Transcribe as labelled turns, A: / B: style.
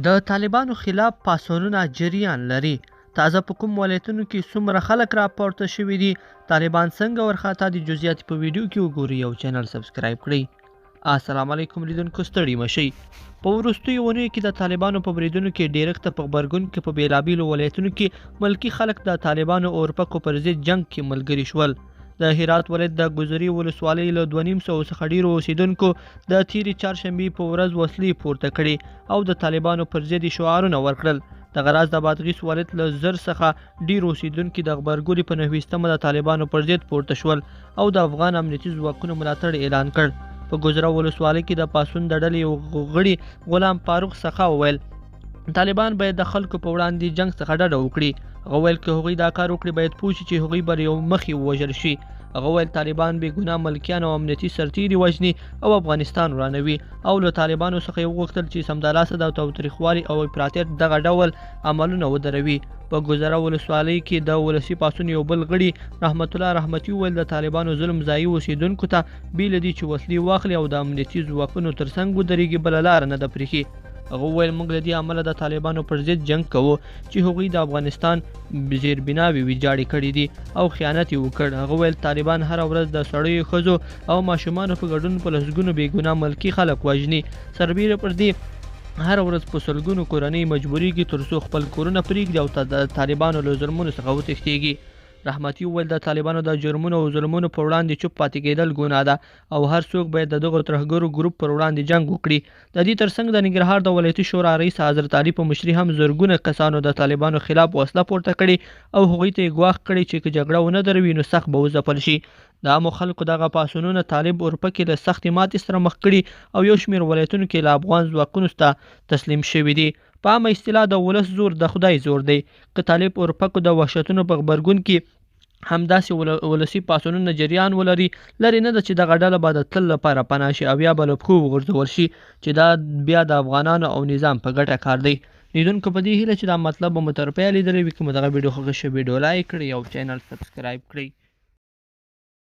A: د طالبانو خلاف پاڅونونه جریان لري. تازه په کوم ولایتونو کې څومره خلک راپورته شوي دي، طالبان څنګه ورخطا دي، جزئیات په ویډیو کې وګورئ او چینل سبسکرایب کړئ. السلام علیکم لیدونکو، ستړي مشئ. په وروستیو اونیو کې د طالبانو په بریدونو کې ډیرښت په غبرګون کې په بیلابیلو ولایتونو کې ملکي خلک د طالبانو اورپکو پر ضد جنګ کې ملګري شول. د هرات ولایت د ګذري ولسوالۍ له 250 څخه ډیرو اوسیدونکو د تیرې چهارشنبې په ورځ وسلې پورته کړې او د طالبانو پر ضد شعارونه ورکړل. دغه راز د بادغیس ولایت له 1000 څخه ډیر اوسیدونکو د غبرګولي په 9مه د طالبانو پر ضد پورته شول او د افغان امنیتي ځواکونو ملاتړ اعلان کړ. په ګذره ولسوالۍ کې د پاڅون د ډلې یو غړي غلام فاروق څخه وویل طالبان باید د خلکو په وړاندې جنګ څخه ډډه وکړي. هغه ویل که هغوی دا کار وکړي باید پوه شي چې هغوی به یو مخې ووژل شي. هغه ویل طالبان بې ګناه ملکیان او امنیتي سرتیري وژني او افغانستان ورانوي او له طالبانو څخه یې وغوښتل چې سمدلاسه د تاوتریخوالي او افراطیت دغه ډول عملونه ودروي. په ګذره ولسوالۍ کې د ولسي پاڅون یو بل غړي رحمت الله رحمتي وویل د طالبانو ظلم ځایي اوسیدونکو ته بې له دې چې وسلې واخلي او د امنیتي ځواکونو ترڅنګ ودرېږي بله لاره نه ده پرېښې. هغه وویل موږ له دې عمله د طالبانو پر ضد جنګ کوو چې هغوی د افغانستان زیربناوې ویجاړې کړي دي او خیانت یې وکړ. هغه ویل طالبان هره ورځ د سړیو، ښځو او ماشومانو په ګډون په لسګونو بې ګناه ملکي خلک وژني. سربیره پر دې هر ورځ په سلګونو کورنۍ مجبوریږي ترڅو خپل کورونه پرېږدي او د طالبانو له ظلمونو څخه وتښتېږي. رحمتي وویل د طالبانو د جرمونو او ظلمونو پر وړاندې چوپ پاتې کېدل ګناه ده او هر څوک باید د دغو ترهګرو ګروپ پر وړاندې جنګ وکړي. د دې ترڅنګ د ننګرهار د ولایتي شورا رئیس حضرت علي په مشري هم زرګونه کسانو د طالبانو خلاف وسله پورته کړې او هغوی ته یې ګواښ کړی چې که جګړه ونه دروي نو سخت به وځپل شي. د عامو خلکو دغه پاڅونونه طالب اورپکې له سختې ماتې سره مخ کړي او یو شمېر ولایتونو کې له افغان ځواکونو ته تسلیم شوي دي. په عامه اصطلاح د ولس زور د خدای زور دی. که طالب اورپکو د وحشتونو په غبرګون کې همداسې ولسي پاڅونونه جریان ولري، لرې نه ده چې دغه ډله به د تل لپاره پناه شي او یا به له پښو وغورځول شي چې دا بیا د افغانانو او نظام په ګټه کار دی. لیدونکو په دې هیله چې دا مطلب به مو تر پایه لیدلی وي. که مو دغه ویډیو خوښه شوې ویډیو لایک کړئ او چینل سبسکرایب کړئ.